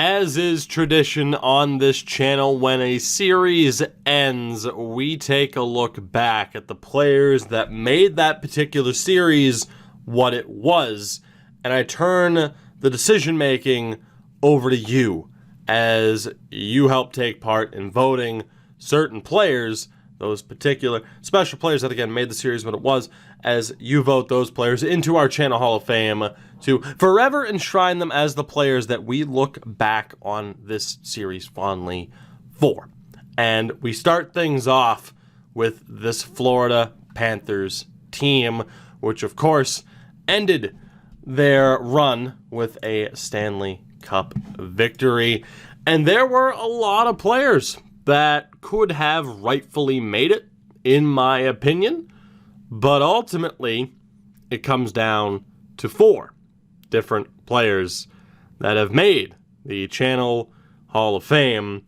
As is tradition on this channel, when a series ends, we take a look back at the players that made that particular series what it was, and I turn the decision-making over to you as you help take part in voting certain players, those particular special players that, again, made the series what it was, as you vote those players into our channel Hall of Fame to forever enshrine them as the players that we look back on this series fondly for. And we start things off with this Florida Panthers team, which, of course, ended their run with a Stanley Cup victory. And there were a lot of players that could have rightfully made it, in my opinion. But ultimately, it comes down to 4 different players that have made the channel Hall of Fame.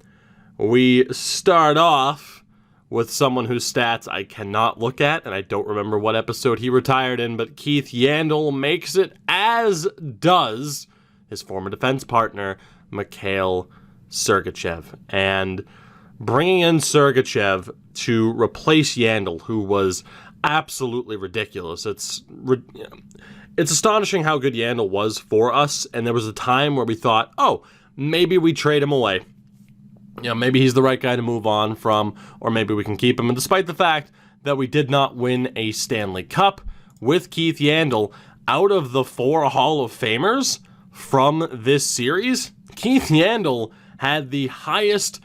We start off with someone whose stats I cannot look at, and I don't remember what episode he retired in, but Keith Yandle makes it, as does his former defense partner, Mikhail Sergachev. And bringing in Sergachev to replace Yandle, who was absolutely ridiculous. It's astonishing how good Yandle was for us, and there was a time where we thought, oh, maybe we trade him away. Maybe he's the right guy to move on from, or maybe we can keep him. And despite the fact that we did not win a Stanley Cup with Keith Yandle, out of the 4 Hall of Famers from this series, Keith Yandle had the highest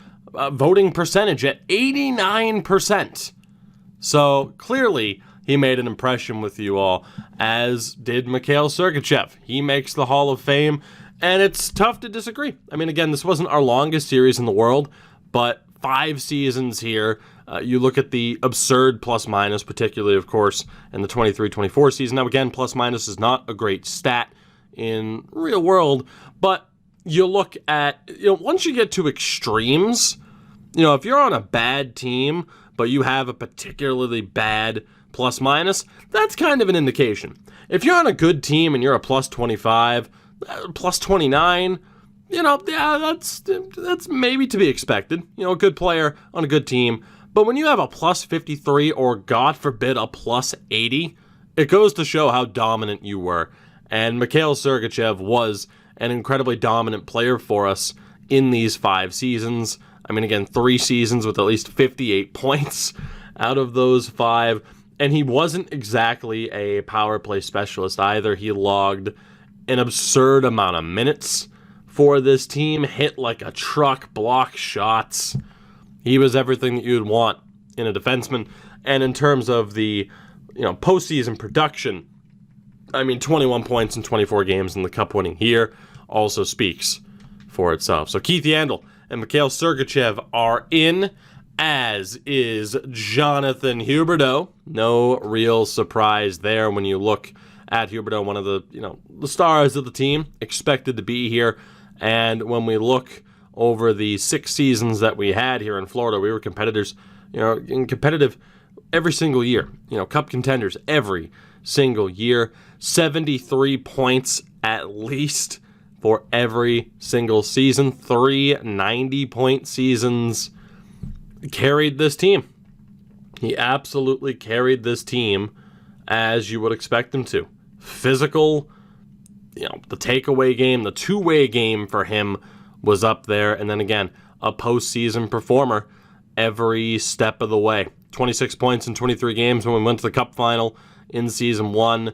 voting percentage at 89%. So clearly, he made an impression with you all, as did Mikhail Sergachev. He makes the Hall of Fame, and it's tough to disagree. I mean, again, this wasn't our longest series in the world, but 5 seasons here. You look at the absurd plus-minus, particularly, of course, in the 23-24 season. Now, again, plus-minus is not a great stat in real world, but you look at, once you get to extremes, if you're on a bad team, but you have a particularly bad plus-minus, that's kind of an indication. If you're on a good team and you're a plus 25, plus 29, that's maybe to be expected. A good player on a good team. But when you have a plus 53 or, God forbid, a plus 80, it goes to show how dominant you were. And Mikhail Sergachev was an incredibly dominant player for us in these 5 seasons. I mean, again, 3 seasons with at least 58 points out of those 5. And he wasn't exactly a power play specialist either. He logged an absurd amount of minutes for this team, hit like a truck, block shots. He was everything that you'd want in a defenseman. And in terms of the postseason production, I mean, 21 points in 24 games in the Cup winning here also speaks for itself. So Keith Yandle and Mikhail Sergachev are in, as is Jonathan Huberdeau. No real surprise there when you look at Huberdeau, one of the the stars of the team, expected to be here. And when we look over the 6 seasons that we had here in Florida, we were competitors, competitive every single year. Cup contenders every single year. 73 points at least for every single season. 3 90-point seasons. Carried this team. He absolutely carried this team as you would expect him to. Physical, the takeaway game, the two-way game for him was up there. And then again, a postseason performer every step of the way. 26 points in 23 games when we went to the Cup final in Season 1.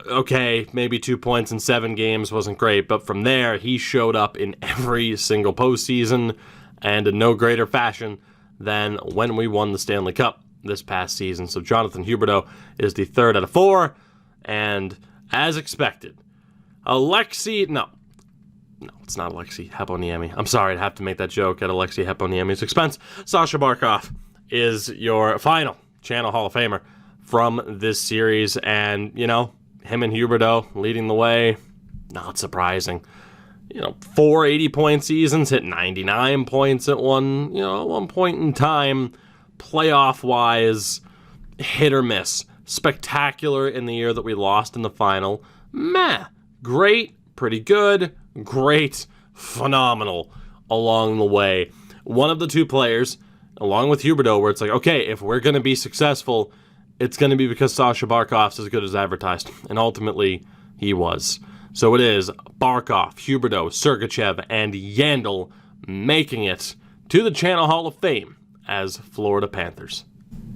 Okay, maybe 2 points in 7 games wasn't great, but from there, he showed up in every single postseason, and in no greater fashion than when we won the Stanley Cup this past season. So Jonathan Huberdeau is the 3rd out of 4, and as expected, it's not Alexei Heponiemi. I'm sorry to have to make that joke at Alexei Heponiemi's expense. Sasha Barkov is your final channel Hall of Famer from this series, and, him and Huberdeau leading the way, not surprising. 4 80-point seasons, hit 99 points at one point in time. Playoff-wise, hit or miss. Spectacular in the year that we lost in the final. Meh. Great, pretty good, great, phenomenal along the way. One of the two players, along with HUBERDEAU, where it's like, okay, if we're going to be successful, it's going to be because Sasha Barkov's as good as advertised. And ultimately, he was. So it is Barkov, HUBERDEAU, SERGACHEV, and Yandel making it to the Channel Hall of Fame as Florida Panthers.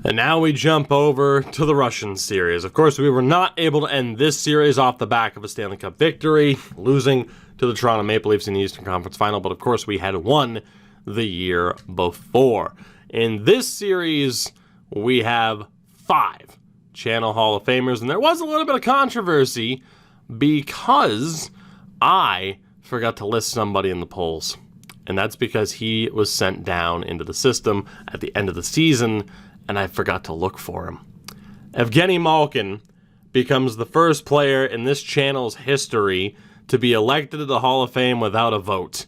And now we jump over to the Russian series. Of course, we were not able to end this series off the back of a Stanley Cup victory, losing to the Toronto Maple Leafs in the Eastern Conference Final, but of course we had won the year before. In this series, we have 5 Channel Hall of Famers, and there was a little bit of controversy because I forgot to list somebody in the polls. And that's because he was sent down into the system at the end of the season, and I forgot to look for him. Evgeny Malkin becomes the first player in this channel's history to be elected to the Hall of Fame without a vote.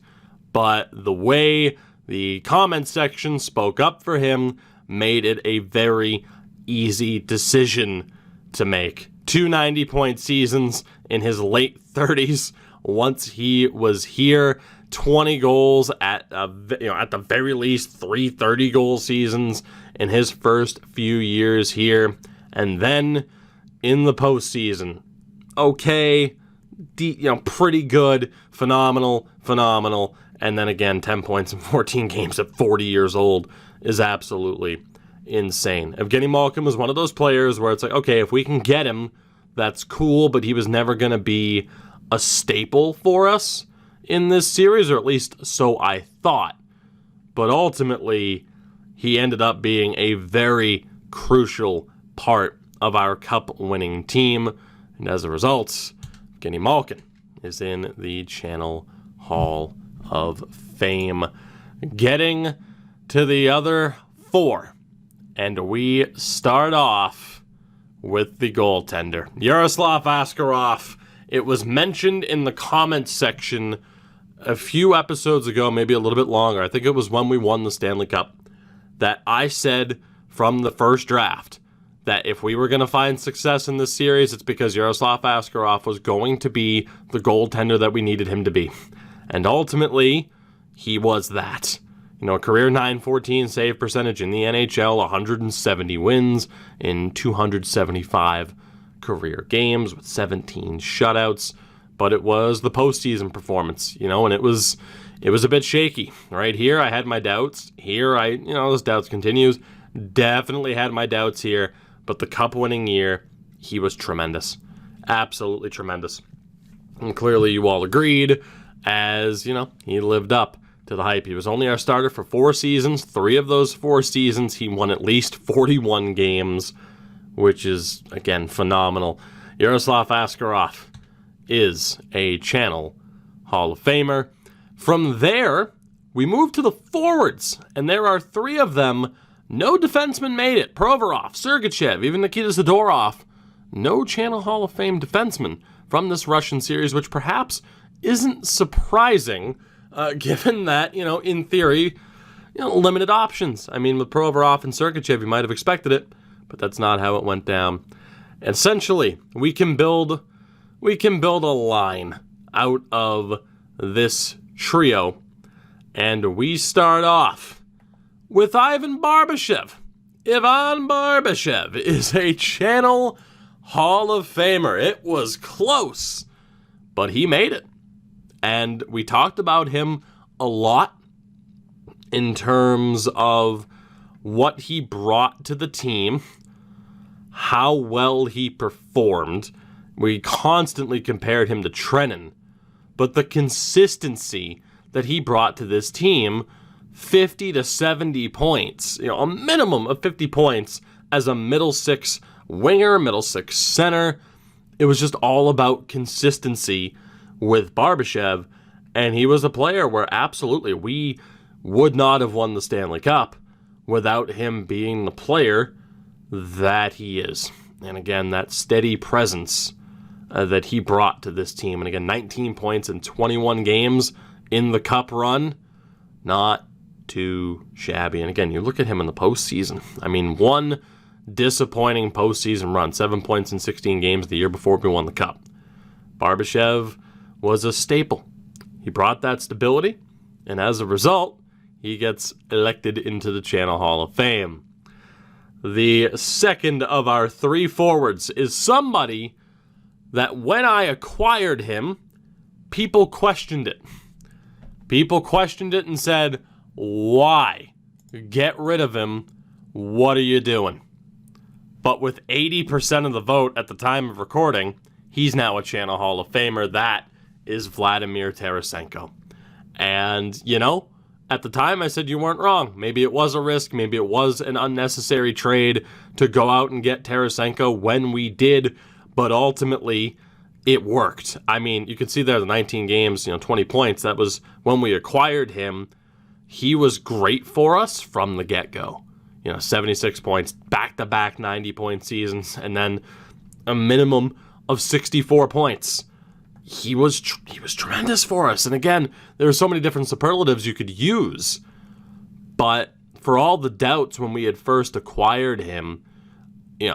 But the way the comment section spoke up for him made it a very easy decision to make. 2 90-point seasons in his late 30s once he was here. 20 goals at the very least 3 30-goal seasons in his first few years here. And then in the postseason, okay, pretty good, phenomenal. And then again, 10 points in 14 games at 40 years old is absolutely insane. Evgeny Malkin was one of those players where it's like, okay, if we can get him, that's cool, but he was never going to be a staple for us in this series, or at least so I thought. But ultimately, he ended up being a very crucial part of our cup-winning team. And as a result, Evgeny Malkin is in the Channel Hall of Fame. Getting to the other 4. And we start off with the goaltender, Yaroslav Askarov. It was mentioned in the comments section a few episodes ago, maybe a little bit longer. I think it was when we won the Stanley Cup, that I said from the first draft that if we were going to find success in this series, it's because Yaroslav Askarov was going to be the goaltender that we needed him to be. And ultimately, he was that. Career .914 save percentage in the NHL, 170 wins in 275 career games with 17 shutouts. But it was the postseason performance, and it was a bit shaky. Right here, I had my doubts. Here, those doubts continues. Definitely had my doubts here. But the cup-winning year, he was tremendous. Absolutely tremendous. And clearly you all agreed, as, he lived up to the hype. He was only our starter for 4 seasons. 3 of those 4 seasons, he won at least 41 games, which is, again, phenomenal. Yaroslav Askarov is a Channel Hall of Famer. From there, we move to the forwards, and there are 3 of them. No defenseman made it. Provorov, Sergachev, even Nikita Zadorov. No Channel Hall of Fame defenseman from this Russian series, which perhaps isn't surprising, given that, in theory, limited options. I mean, with Provorov and Sergachev, you might have expected it, but that's not how it went down. Essentially, we can build a line out of this trio, and we start off with Ivan Barbashev. Ivan Barbashev is a Channel Hall of Famer. It was close, but he made it. And we talked about him a lot in terms of what he brought to the team, how well he performed. We constantly compared him to Trenin, but the consistency that he brought to this team, 50 to 70 points, a minimum of 50 points as a middle 6 winger, middle 6 center. It was just all about consistency with Barbashev, and he was a player where absolutely we would not have won the Stanley Cup without him being the player that he is. And again, that steady presence that he brought to this team. And again, 19 points in 21 games in the Cup run. Not too shabby. And again, you look at him in the postseason. I mean, one disappointing postseason run. 7 points in 16 games the year before we won the Cup. Barbashev was a staple. He brought that stability, and as a result, he gets elected into the Channel Hall of Fame. The second of our three forwards is somebody that when I acquired him, people questioned it. People questioned it and said, why? Get rid of him. What are you doing? But with 80% of the vote at the time of recording, he's now a Channel Hall of Famer. That is Vladimir Tarasenko. And, you know, at the time I said you weren't wrong. Maybe it was a risk. Maybe it was an unnecessary trade to go out and get Tarasenko when we did. But ultimately, it worked. I mean, you can see there the 19 games, 20 points. That was when we acquired him. He was great for us from the get-go. 76 points, back-to-back 90-point seasons, and then a minimum of 64 points. He was tremendous for us. And again, there are so many different superlatives you could use. But for all the doubts when we had first acquired him,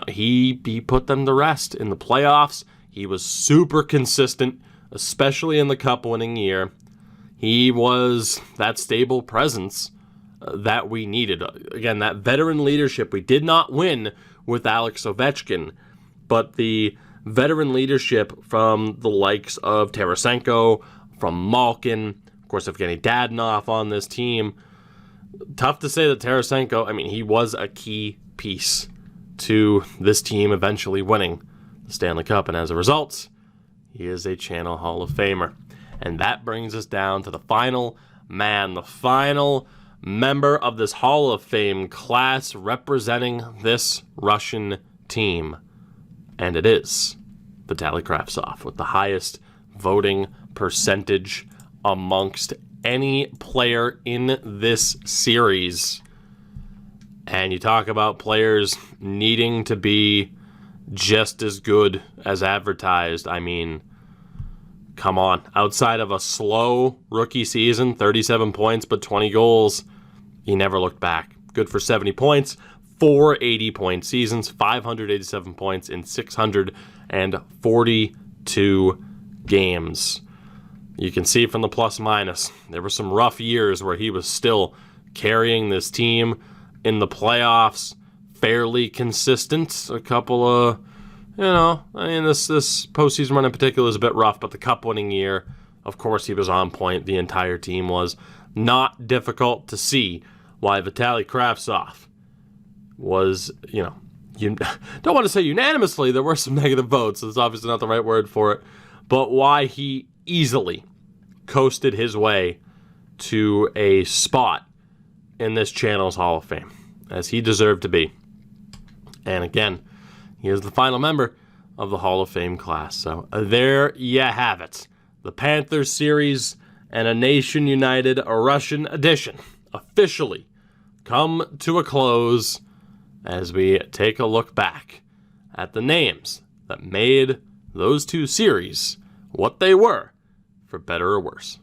he put them to rest in the playoffs. He was super consistent, especially in the cup-winning year. He was that stable presence that we needed. Again, that veteran leadership. We did not win with Alex Ovechkin, but the veteran leadership from the likes of Tarasenko, from Malkin, of course, Evgeny Dadonov on this team. Tough to say that Tarasenko, he was a key piece to this team eventually winning the Stanley Cup, and as a result, he is a Channel Hall of Famer. And that brings us down to the final man, the final member of this Hall of Fame class representing this Russian team. And it is Vitaly Kravtsov with the highest voting percentage amongst any player in this series. And you talk about players needing to be just as good as advertised. Come on. Outside of a slow rookie season, 37 points but 20 goals, he never looked back. Good for 70 points, 4 80-point seasons, 587 points in 642 games. You can see from the plus-minus, there were some rough years where he was still carrying this team in the playoffs, fairly consistent. A couple of, this postseason run in particular is a bit rough, but the cup-winning year, of course, he was on point. The entire team was. Not difficult to see why Vitaly Kravtsov was, you don't want to say unanimously, there were some negative votes, so that's obviously not the right word for it, but why he easily coasted his way to a spot in this channel's Hall of Fame, as he deserved to be. And again, he is the final member of the Hall of Fame class. So there you have it. The Panthers series and a Nation United, a Russian edition, officially come to a close as we take a look back at the names that made those two series what they were, for better or worse.